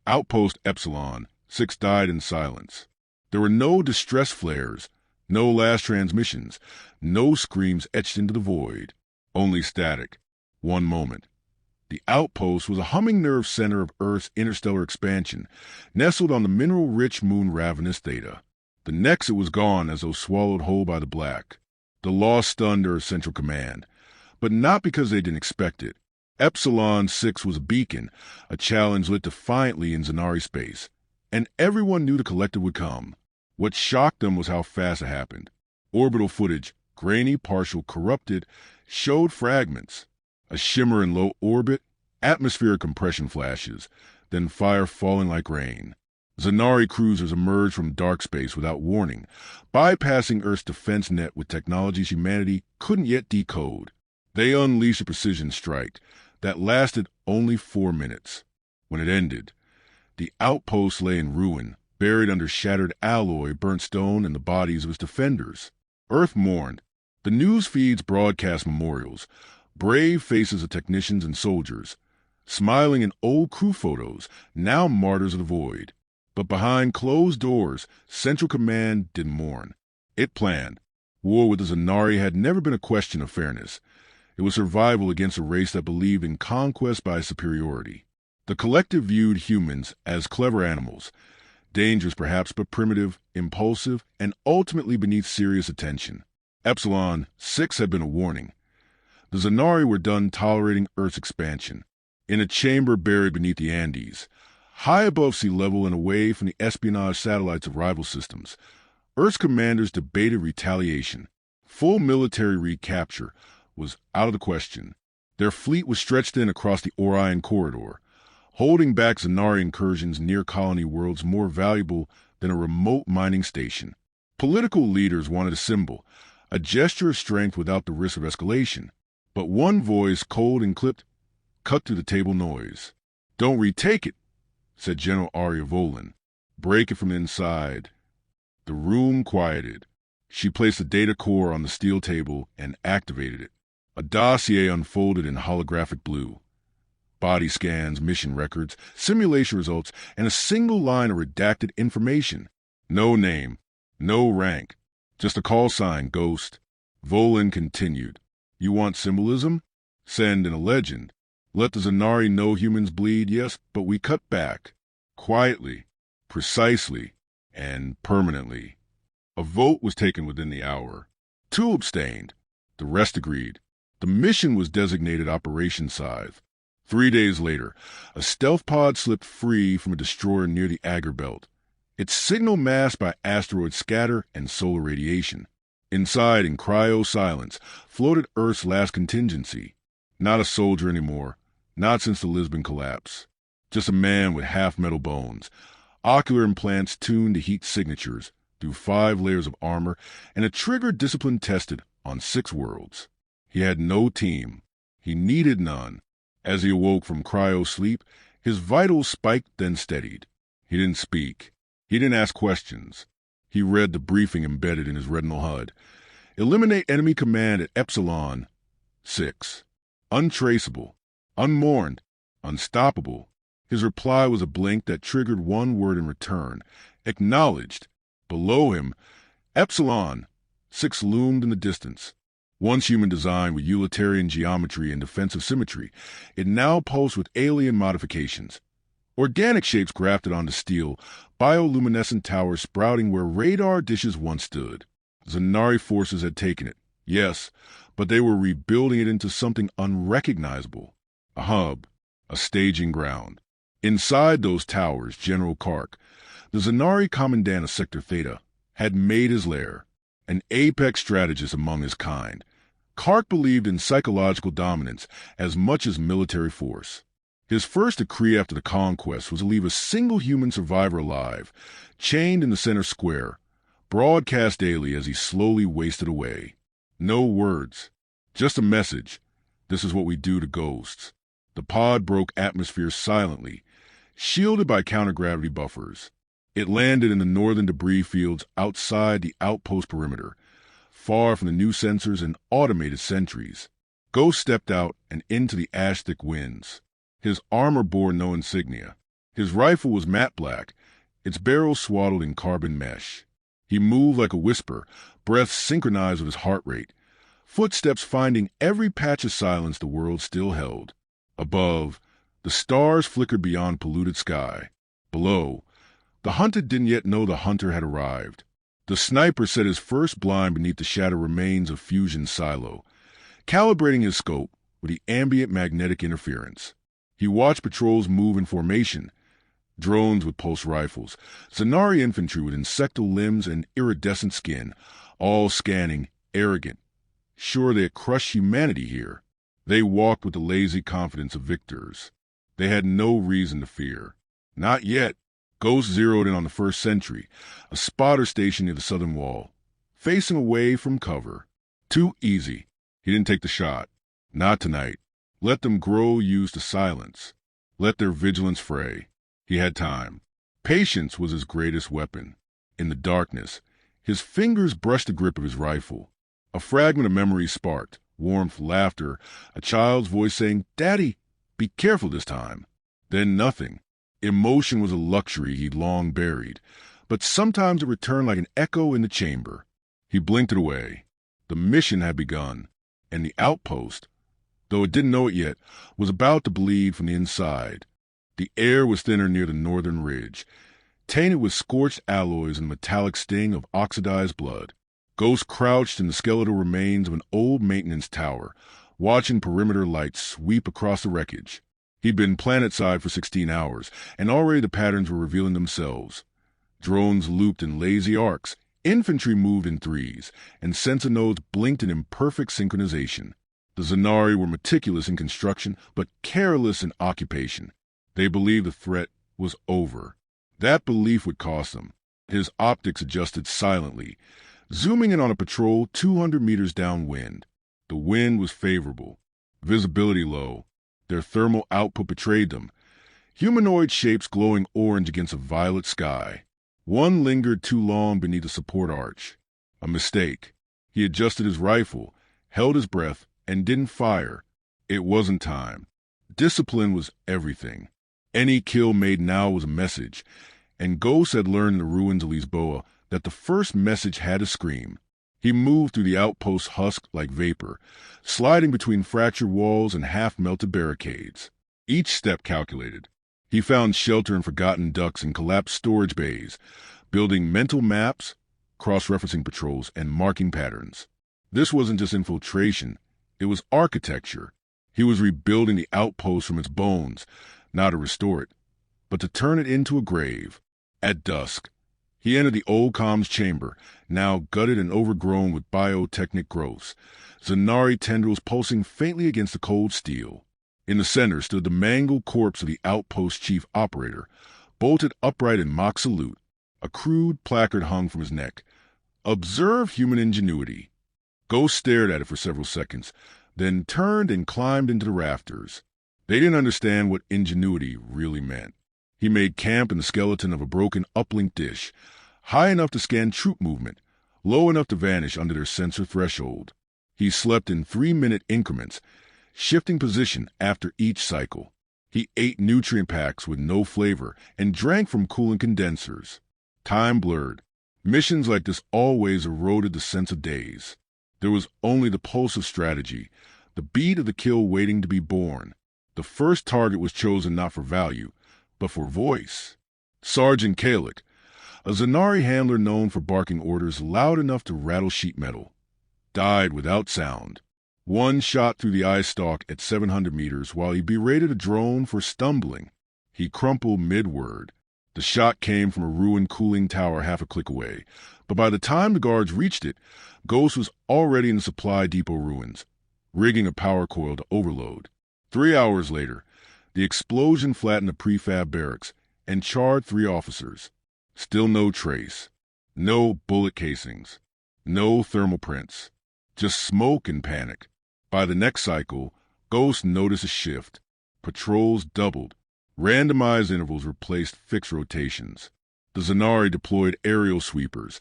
Outpost Epsilon, 6 died in silence. There were no distress flares, no last transmissions, no screams etched into the void. Only static. One moment. The outpost was a humming nerve center of Earth's interstellar expansion, nestled on the mineral-rich moon Ravenous Theta. The next it was gone as though swallowed whole by the black. The loss stunned Earth's central command, but not because they didn't expect it. Epsilon 6 was a beacon, a challenge lit defiantly in Zanari space, and everyone knew the collective would come. What shocked them was how fast it happened. Orbital footage, grainy, partial, corrupted, showed fragments. A shimmer in low orbit, atmospheric compression flashes, then fire falling like rain. Zanari cruisers emerged from dark space without warning, bypassing Earth's defense net with technologies humanity couldn't yet decode. They unleashed a precision strike that lasted only 4 minutes. When it ended, the outpost lay in ruin, buried under shattered alloy, burnt stone, and the bodies of its defenders. Earth mourned. The news feeds broadcast memorials, brave faces of technicians and soldiers, smiling in old crew photos, now martyrs of the void. But behind closed doors, Central Command didn't mourn. It planned. War with the Zanari had never been a question of fairness. It was survival against a race that believed in conquest by superiority. The collective viewed humans as clever animals, dangerous perhaps, but primitive, impulsive, and ultimately beneath serious attention. Epsilon 6 had been a warning. The Zanari were done tolerating Earth's expansion. In a chamber buried beneath the Andes, high above sea level and away from the espionage satellites of rival systems, Earth's commanders debated retaliation. Full military recapture was out of the question. Their fleet was stretched in across the Orion corridor, holding back Zanari incursions near colony worlds more valuable than a remote mining station. Political leaders wanted a symbol, a gesture of strength without the risk of escalation. But one voice, cold and clipped, cut through the table noise. "Don't retake it," said General Arya Volin. "Break it from the inside." The room quieted. She placed the data core on the steel table and activated it. A dossier unfolded in holographic blue. Body scans, mission records, simulation results, and a single line of redacted information. No name, no rank, just a call sign, Ghost. Volin continued. "You want symbolism? Send in a legend. Let the Zanari know humans bleed, yes, but we cut back. Quietly, precisely, and permanently." A vote was taken within the hour. 2 abstained. The rest agreed. The mission was designated Operation Scythe. 3 days later, a stealth pod slipped free from a destroyer near the Agar Belt, its signal masked by asteroid scatter and solar radiation. Inside, in cryo-silence, floated Earth's last contingency. Not a soldier anymore, not since the Lisbon collapse. Just a man with half-metal bones, ocular implants tuned to heat signatures through 5 layers of armor, and a trigger discipline tested on 6 worlds. He had no team. He needed none. As he awoke from cryo-sleep, his vitals spiked then steadied. He didn't speak. He didn't ask questions. He read the briefing embedded in his retinal HUD. Eliminate enemy command at Epsilon 6. Untraceable, unmourned, unstoppable. His reply was a blink that triggered one word in return. Acknowledged. Below him, Epsilon 6 loomed in the distance. Once human design with utilitarian geometry and defensive symmetry, it now pulsed with alien modifications. Organic shapes grafted onto steel, bioluminescent towers sprouting where radar dishes once stood. Zanari forces had taken it, yes, but they were rebuilding it into something unrecognizable. A hub, a staging ground. Inside those towers, General Kark, the Zanari commandant of Sector Theta, had made his lair, an apex strategist among his kind. Kark believed in psychological dominance as much as military force. His first decree after the conquest was to leave a single human survivor alive, chained in the center square, broadcast daily as he slowly wasted away. No words, just a message. This is what we do to ghosts. The pod broke atmosphere silently, shielded by counter-gravity buffers. It landed in the northern debris fields outside the outpost perimeter, far from the new sensors and automated sentries. Ghost stepped out and into the ash-thick winds. His armor bore no insignia. His rifle was matte black, its barrel swaddled in carbon mesh. He moved like a whisper, breath synchronized with his heart rate, footsteps finding every patch of silence the world still held. Above, the stars flickered beyond polluted sky. Below, the hunted didn't yet know the hunter had arrived. The sniper set his first blind beneath the shattered remains of Fusion's silo, calibrating his scope with the ambient magnetic interference. He watched patrols move in formation, drones with pulse rifles, Zanari infantry with insectal limbs and iridescent skin, all scanning, arrogant, sure they had crushed humanity here. They walked with the lazy confidence of victors. They had no reason to fear. Not yet. Ghost zeroed in on the first sentry, a spotter station near the southern wall, facing away from cover. Too easy. He didn't take the shot. Not tonight. Let them grow used to silence. Let their vigilance fray. He had time. Patience was his greatest weapon. In the darkness, his fingers brushed the grip of his rifle. A fragment of memory sparked, warmth, laughter, a child's voice saying, "Daddy, be careful this time." Then nothing. Emotion was a luxury he'd long buried, but sometimes it returned like an echo in the chamber. He blinked it away. The mission had begun, and the outpost, though it didn't know it yet, was about to bleed from the inside. The air was thinner near the northern ridge, tainted with scorched alloys and the metallic sting of oxidized blood. Ghost crouched in the skeletal remains of an old maintenance tower, watching perimeter lights sweep across the wreckage. He'd been planetside for 16 hours, and already the patterns were revealing themselves. Drones looped in lazy arcs, infantry moved in threes, and sensor nodes blinked in imperfect synchronization. The Zanari were meticulous in construction, but careless in occupation. They believed the threat was over. That belief would cost them. His optics adjusted silently, zooming in on a patrol 200 meters downwind. The wind was favorable, visibility low. Their thermal output betrayed them, humanoid shapes glowing orange against a violet sky. One lingered too long beneath a support arch. A mistake. He adjusted his rifle, held his breath, and didn't fire. It wasn't time. Discipline was everything. Any kill made now was a message, and Ghost had learned in the ruins of Lisboa that the first message had a scream. He moved through the outpost's husk like vapor, sliding between fractured walls and half-melted barricades. Each step calculated. He found shelter in forgotten ducts and collapsed storage bays, building mental maps, cross-referencing patrols, and marking patterns. This wasn't just infiltration, it was architecture. He was rebuilding the outpost from its bones, not to restore it, but to turn it into a grave. At dusk, he entered the old comms chamber, now gutted and overgrown with biotechnic growths, Zanari tendrils pulsing faintly against the cold steel. In the center stood the mangled corpse of the outpost chief operator, bolted upright in mock salute. A crude placard hung from his neck. "Observe human ingenuity." Ghost stared at it for several seconds, then turned and climbed into the rafters. They didn't understand what ingenuity really meant. He made camp in the skeleton of a broken uplink dish, high enough to scan troop movement, low enough to vanish under their sensor threshold. He slept in 3-minute increments, shifting position after each cycle. He ate nutrient packs with no flavor and drank from cooling condensers. Time blurred. Missions like this always eroded the sense of days. There was only the pulse of strategy, the beat of the kill waiting to be born. The first target was chosen not for value, but for voice. Sergeant Kalik, a Zanari handler known for barking orders loud enough to rattle sheet metal, died without sound. One shot through the eye stalk at 700 meters while he berated a drone for stumbling. He crumpled mid-word. The shot came from a ruined cooling tower half a click away, but by the time the guards reached it, Ghost was already in the supply depot ruins, rigging a power coil to overload. 3 hours later, the explosion flattened the prefab barracks and charred 3 officers. Still no trace. No bullet casings. No thermal prints. Just smoke and panic. By the next cycle, Ghost noticed a shift. Patrols doubled. Randomized intervals replaced fixed rotations. The Zanari deployed aerial sweepers,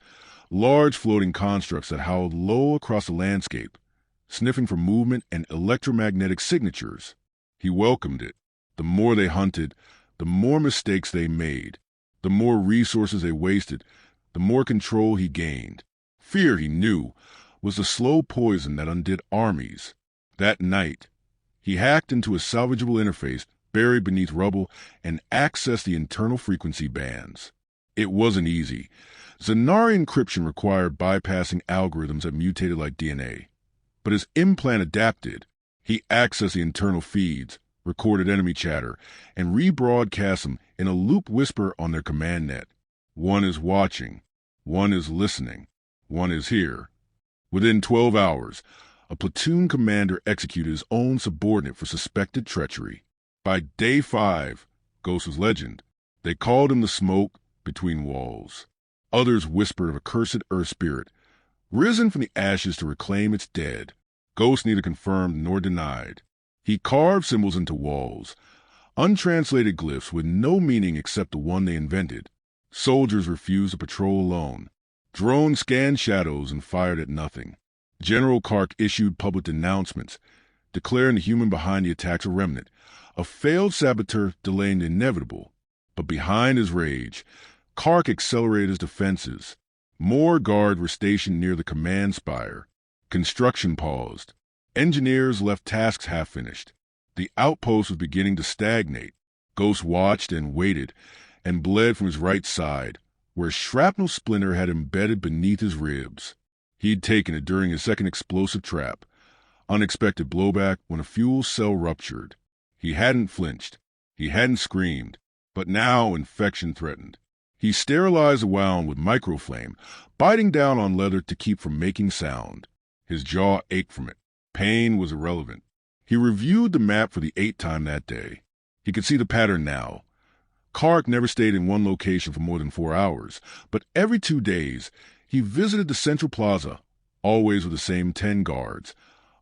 large floating constructs that howled low across the landscape, sniffing for movement and electromagnetic signatures. He welcomed it. The more they hunted, the more mistakes they made, the more resources they wasted, the more control he gained. Fear, he knew, was the slow poison that undid armies. That night, he hacked into a salvageable interface buried beneath rubble and accessed the internal frequency bands. It wasn't easy. Zanari encryption required bypassing algorithms that mutated like DNA. But his implant adapted. He accessed the internal feeds, recorded enemy chatter, and rebroadcast them in a loop whisper on their command net. One is watching. One is listening. One is here. Within 12 hours, a platoon commander executed his own subordinate for suspected treachery. By day 5, Ghost was legend. They called him the smoke between walls. Others whispered of a cursed earth spirit, risen from the ashes to reclaim its dead. Ghost neither confirmed nor denied. He carved symbols into walls, untranslated glyphs with no meaning except the one they invented. Soldiers refused to patrol alone. Drones scanned shadows and fired at nothing. General Kark issued public denouncements, declaring the human behind the attacks a remnant, a failed saboteur delaying the inevitable. But behind his rage, Kark accelerated his defenses. More guards were stationed near the command spire. Construction paused. Engineers left tasks half-finished. The outpost was beginning to stagnate. Ghost watched and waited, and bled from his right side, where a shrapnel splinter had embedded beneath his ribs. He'd taken it during his second explosive trap. Unexpected blowback when a fuel cell ruptured. He hadn't flinched. He hadn't screamed. But now infection threatened. He sterilized the wound with microflame, biting down on leather to keep from making sound. His jaw ached from it. Pain was irrelevant. He reviewed the map for the 8th time that day. He could see the pattern now. Kark never stayed in one location for more than 4 hours, but every 2 days, he visited the central plaza, always with the same 10 guards,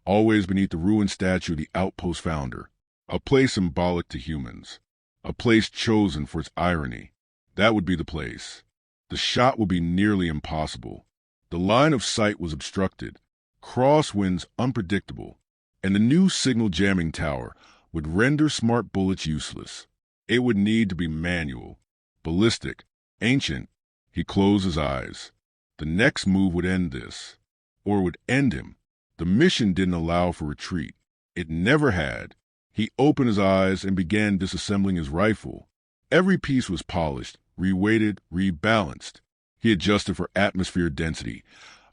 always beneath the ruined statue of the Outpost founder, a place symbolic to humans, a place chosen for its irony. That would be the place. The shot would be nearly impossible. The line of sight was obstructed, crosswinds unpredictable, and the new signal jamming tower would render smart bullets useless. It would need to be manual, ballistic, ancient. He closed his eyes. The next move would end this, or would end him. The mission didn't allow for retreat. It never had. He opened his eyes and began disassembling his rifle. Every piece was polished, reweighted, rebalanced. He adjusted for atmosphere density,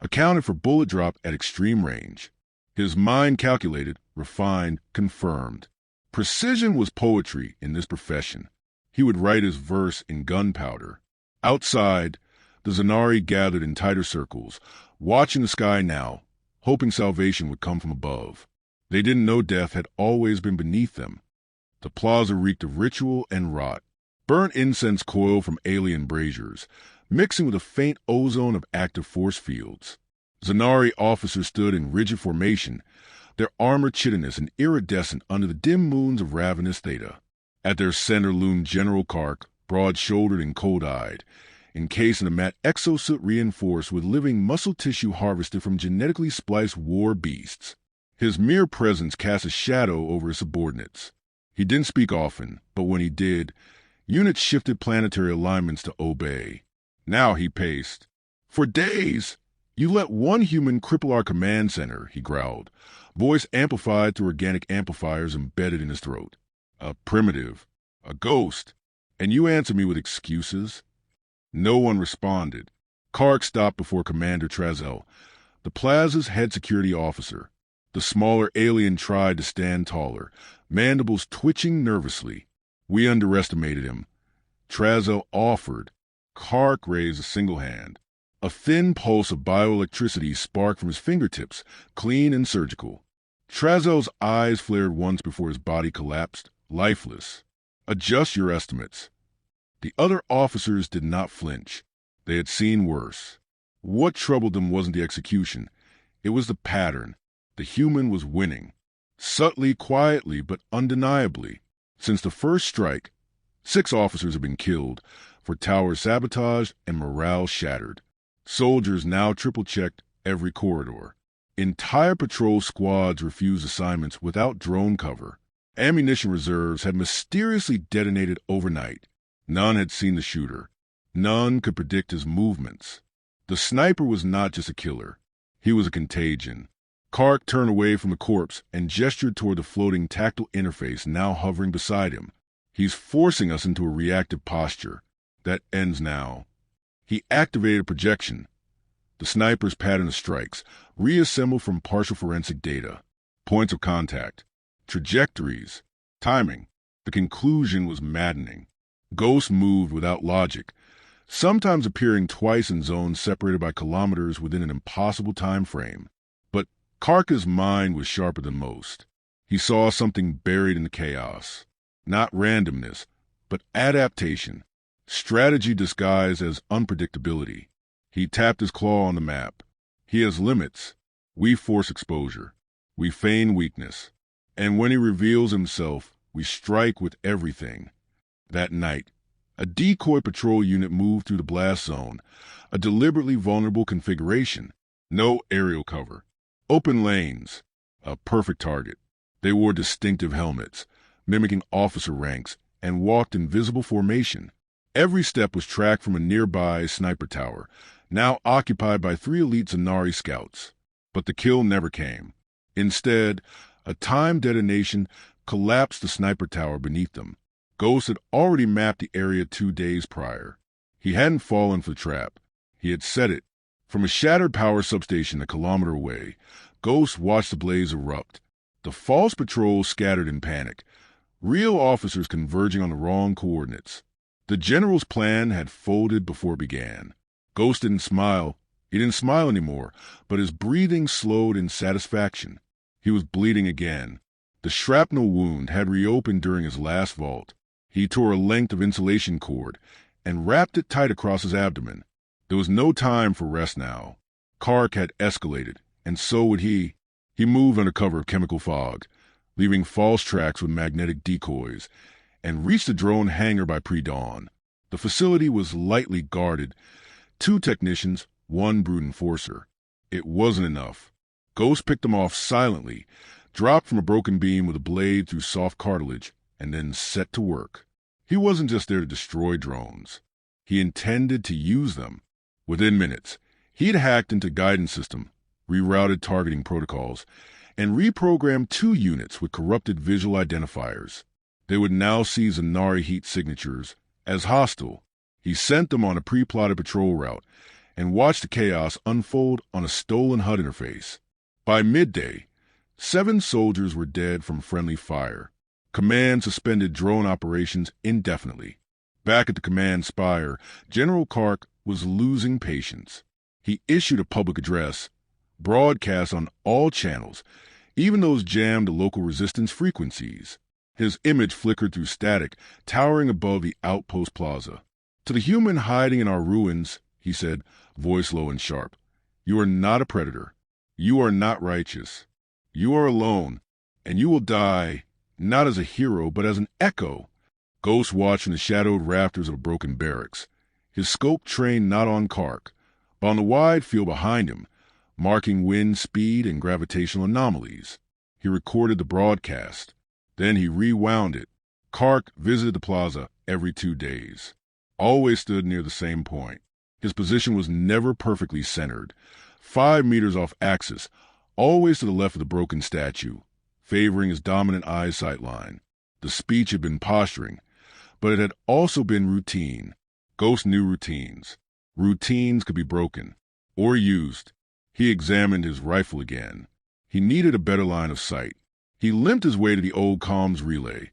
accounted for bullet drop at extreme range. His mind calculated, refined, confirmed. Precision was poetry in this profession. He would write his verse in gunpowder. Outside, the Zanari gathered in tighter circles, watching the sky now, hoping salvation would come from above. They didn't know death had always been beneath them. The plaza reeked of ritual and rot. Burnt incense coiled from alien braziers, mixing with a faint ozone of active force fields. Zanari officers stood in rigid formation, their armor chitinous and iridescent under the dim moons of ravenous Theta. At their center loomed General Kark, broad-shouldered and cold-eyed, encased in a matte exosuit reinforced with living muscle tissue harvested from genetically spliced war beasts. His mere presence cast a shadow over his subordinates. He didn't speak often, but when he did, units shifted planetary alignments to obey. Now he paced. "For days, you let one human cripple our command center," he growled, voice amplified through organic amplifiers embedded in his throat. "A primitive, a ghost, and you answer me with excuses?" No one responded. Kark stopped before Commander Trazel, the plaza's head security officer. The smaller alien tried to stand taller, mandibles twitching nervously. "We underestimated him." Trazel offered. Kark raised a single hand. A thin pulse of bioelectricity sparked from his fingertips, clean and surgical. Trazel's eyes flared once before his body collapsed, lifeless. "Adjust your estimates." The other officers did not flinch. They had seen worse. What troubled them wasn't the execution. It was the pattern. The human was winning. Subtly, quietly, but undeniably. Since the first strike, 6 officers had been killed, for tower sabotage and morale shattered. Soldiers now triple-checked every corridor. Entire patrol squads refused assignments without drone cover. Ammunition reserves had mysteriously detonated overnight. None had seen the shooter. None could predict his movements. The sniper was not just a killer. He was a contagion. Kark turned away from the corpse and gestured toward the floating tactile interface now hovering beside him. He's forcing us into a reactive posture. That ends now. He activated projection. The sniper's pattern of strikes, reassembled from partial forensic data. Points of contact. Trajectories. Timing. The conclusion was maddening. Ghost moved without logic, sometimes appearing twice in zones separated by kilometers within an impossible time frame. But Karka's mind was sharper than most. He saw something buried in the chaos. Not randomness, but adaptation. Strategy disguised as unpredictability. He tapped his claw on the map. He has limits. We force exposure. We feign weakness. And when he reveals himself, we strike with everything. That night, a decoy patrol unit moved through the blast zone, a deliberately vulnerable configuration. No aerial cover. Open lanes. A perfect target. They wore distinctive helmets, mimicking officer ranks, and walked in visible formation. Every step was tracked from a nearby sniper tower, now occupied by 3 elite Zanari scouts. But the kill never came. Instead, a timed detonation collapsed the sniper tower beneath them. Ghost had already mapped the area 2 days prior. He hadn't fallen for the trap. He had set it. From a shattered power substation a kilometer away, Ghost watched the blaze erupt. The false patrol scattered in panic, real officers converging on the wrong coordinates. The general's plan had folded before it began. Ghost didn't smile. He didn't smile anymore, but his breathing slowed in satisfaction. He was bleeding again. The shrapnel wound had reopened during his last vault. He tore a length of insulation cord and wrapped it tight across his abdomen. There was no time for rest now. Kark had escalated, and so would he. He moved under cover of chemical fog, leaving false tracks with magnetic decoys, and reached the drone hangar by pre-dawn. The facility was lightly guarded. 2 technicians, 1 brute enforcer. It wasn't enough. Ghost picked them off silently, dropped from a broken beam with a blade through soft cartilage, and then set to work. He wasn't just there to destroy drones. He intended to use them. Within minutes, he'd hacked into guidance system, rerouted targeting protocols, and reprogrammed 2 units with corrupted visual identifiers. They would now see Zanari heat signatures as hostile. He sent them on a pre-plotted patrol route and watched the chaos unfold on a stolen HUD interface. By midday, 7 soldiers were dead from friendly fire. Command suspended drone operations indefinitely. Back at the command spire, General Kark was losing patience. He issued a public address, broadcast on all channels, even those jammed to local resistance frequencies. His image flickered through static, towering above the Outpost plaza. To the human hiding in our ruins, he said, voice low and sharp, you are not a predator. You are not righteous. You are alone, and you will die, not as a hero, but as an echo. Ghost watched from the shadowed rafters of a broken barracks, his scope trained not on Kark, but on the wide field behind him, marking wind speed and gravitational anomalies. He recorded the broadcast. Then he rewound it. Kark visited the plaza every 2 days. Always stood near the same point. His position was never perfectly centered. 5 meters off axis, always to the left of the broken statue, favoring his dominant eyesight line. The speech had been posturing, but it had also been routine. Ghost knew routines. Routines could be broken or used. He examined his rifle again. He needed a better line of sight. He limped his way to the old comms relay,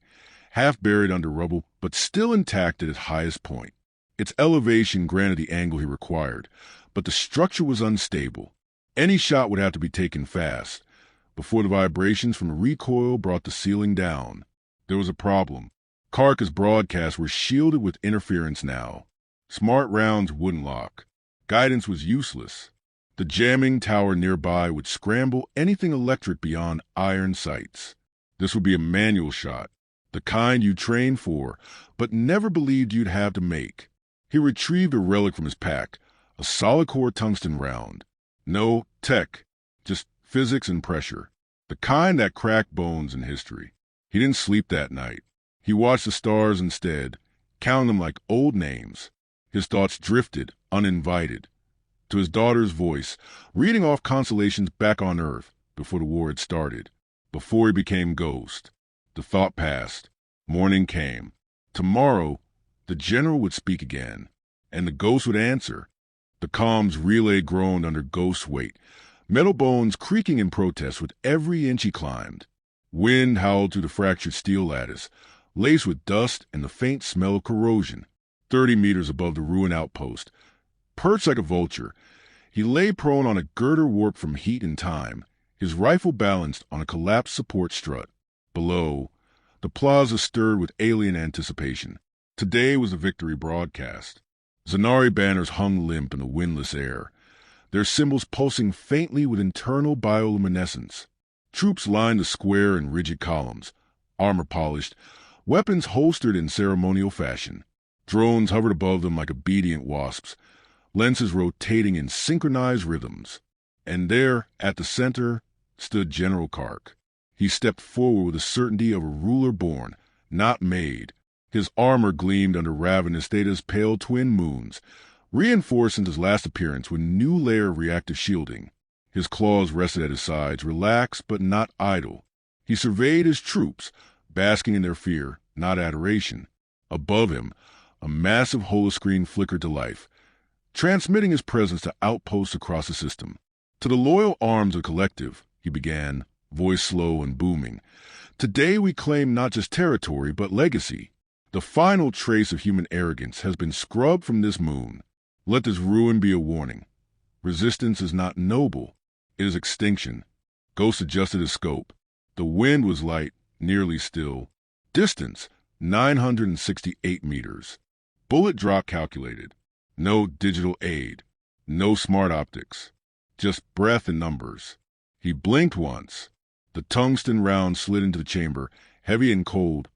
half buried under rubble, but still intact at its highest point. Its elevation granted the angle he required, but the structure was unstable. Any shot would have to be taken fast, before the vibrations from the recoil brought the ceiling down. There was a problem. Karka's broadcasts were shielded with interference now. Smart rounds wouldn't lock. Guidance was useless. The jamming tower nearby would scramble anything electric beyond iron sights. This would be a manual shot, the kind you trained for, but never believed you'd have to make. He retrieved a relic from his pack, a solid-core tungsten round. No tech, just physics and pressure, the kind that cracked bones in history. He didn't sleep that night. He watched the stars instead, counting them like old names. His thoughts drifted, uninvited, to his daughter's voice, reading off constellations back on Earth before the war had started, before he became Ghost. The thought passed. Morning came. Tomorrow, the general would speak again, and the Ghost would answer. The comms relay groaned under Ghost's weight, metal bones creaking in protest with every inch he climbed. Wind howled through the fractured steel lattice, laced with dust and the faint smell of corrosion. 30 meters above the ruined outpost, perched like a vulture, he lay prone on a girder warped from heat and time, his rifle balanced on a collapsed support strut. Below, the plaza stirred with alien anticipation. Today was a victory broadcast. Zanari banners hung limp in the windless air, their symbols pulsing faintly with internal bioluminescence. Troops lined the square in rigid columns, armor polished, weapons holstered in ceremonial fashion. Drones hovered above them like obedient wasps, lenses rotating in synchronized rhythms. And there, at the center, stood General Kark. He stepped forward with the certainty of a ruler born, not made. His armor gleamed under ravenous Theta's pale twin moons, reinforced since his last appearance with a new layer of reactive shielding. His claws rested at his sides, relaxed but not idle. He surveyed his troops, basking in their fear, not adoration. Above him, a massive holoscreen flickered to life, transmitting his presence to outposts across the system. To the loyal arms of the collective, he began, voice slow and booming. Today we claim not just territory, but legacy. The final trace of human arrogance has been scrubbed from this moon. Let this ruin be a warning. Resistance is not noble. It is extinction. Ghost adjusted his scope. The wind was light, nearly still. Distance, 968 meters. Bullet drop calculated. No digital aid. No smart optics. Just breath and numbers. He blinked once. The tungsten round slid into the chamber, heavy and cold,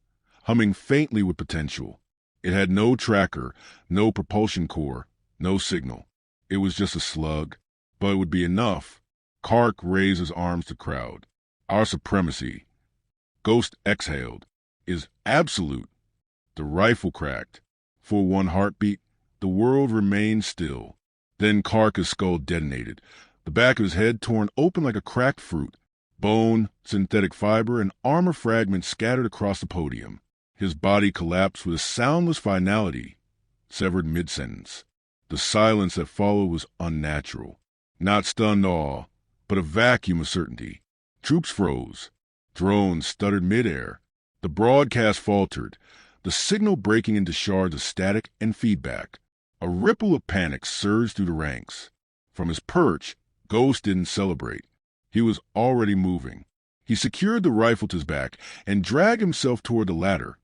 humming faintly with potential. It had no tracker, no propulsion core, no signal. It was just a slug, but it would be enough. Kark raised his arms to crowd. Our supremacy, Ghost exhaled, is absolute. The rifle cracked. For one heartbeat, the world remained still. Then Kark's skull detonated, the back of his head torn open like a cracked fruit. Bone, synthetic fiber, and armor fragments scattered across the podium. His body collapsed with a soundless finality, severed mid-sentence. The silence that followed was unnatural. Not stunned awe, but a vacuum of certainty. Troops froze. Drones stuttered midair. The broadcast faltered, the signal breaking into shards of static and feedback. A ripple of panic surged through the ranks. From his perch, Ghost didn't celebrate. He was already moving. He secured the rifle to his back and dragged himself toward the ladder.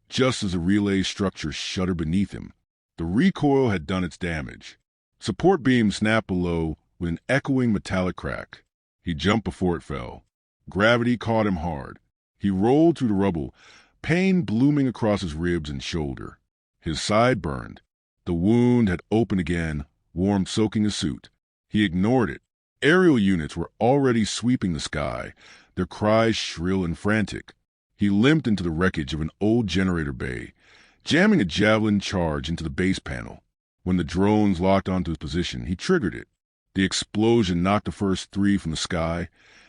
Just as the relay structure shuddered beneath him, the recoil had done its damage. Support beams snapped below with an echoing metallic crack. He jumped before it fell. Gravity caught him hard. He rolled through the rubble, pain blooming across his ribs and shoulder. His side burned. The wound had opened again, warmth soaking his suit. He ignored it. Aerial units were already sweeping the sky, their cries shrill and frantic. He limped into the wreckage of an old generator bay, jamming a javelin charge into the base panel. When the drones locked onto his position, he triggered it. The explosion knocked the first 3 from the sky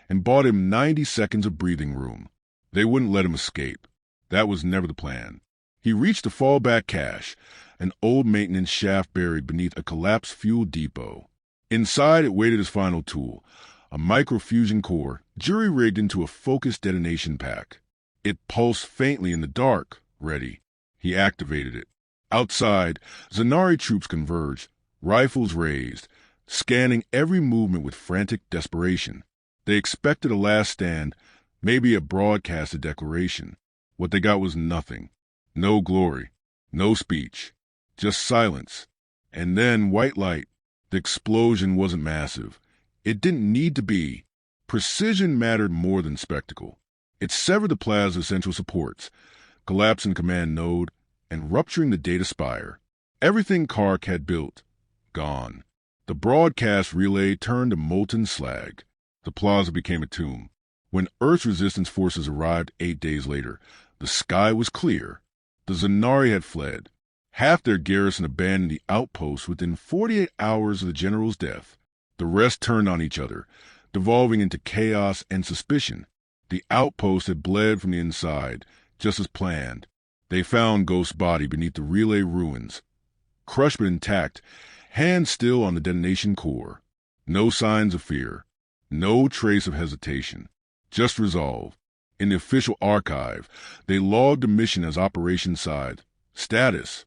and bought him 90 seconds of breathing room. They wouldn't let him escape. That was never the plan. He reached the fallback cache, an old maintenance shaft buried beneath a collapsed fuel depot. Inside it waited his final tool, a microfusion core jury-rigged into a focused detonation pack. It pulsed faintly in the dark, ready. He activated it. Outside, Zanari troops converged, rifles raised, scanning every movement with frantic desperation. They expected a last stand, maybe a broadcasted declaration. What they got was nothing. No glory, no speech, just silence. And then white light. The explosion wasn't massive. It didn't need to be. Precision mattered more than spectacle. It severed the plaza's central supports, collapsing the command node, and rupturing the data spire. Everything Kark had built, gone. The broadcast relay turned to molten slag. The plaza became a tomb. When Earth's resistance forces arrived 8 days later, the sky was clear. The Zanari had fled. Half their garrison abandoned the outpost within 48 hours of the general's death. The rest turned on each other, devolving into chaos and suspicion. The outpost had bled from the inside, just as planned. They found Ghost's body beneath the relay ruins, crushed but intact, hands still on the detonation core. No signs of fear, no trace of hesitation, just resolve. In the official archive, they logged the mission as Operation Scythe. Status: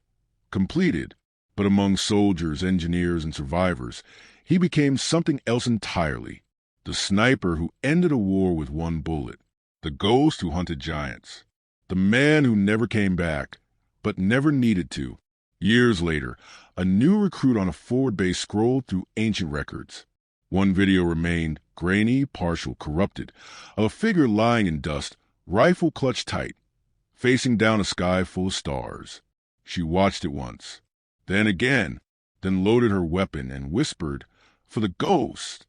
completed. But among soldiers, engineers, and survivors, he became something else entirely. The sniper who ended a war with one bullet. The ghost who hunted giants. The man who never came back, but never needed to. Years later, a new recruit on a forward base scrolled through ancient records. One video remained, grainy, partial, corrupted, of a figure lying in dust, rifle clutched tight, facing down a sky full of stars. She watched it once, then again, then loaded her weapon and whispered, "For the ghost!"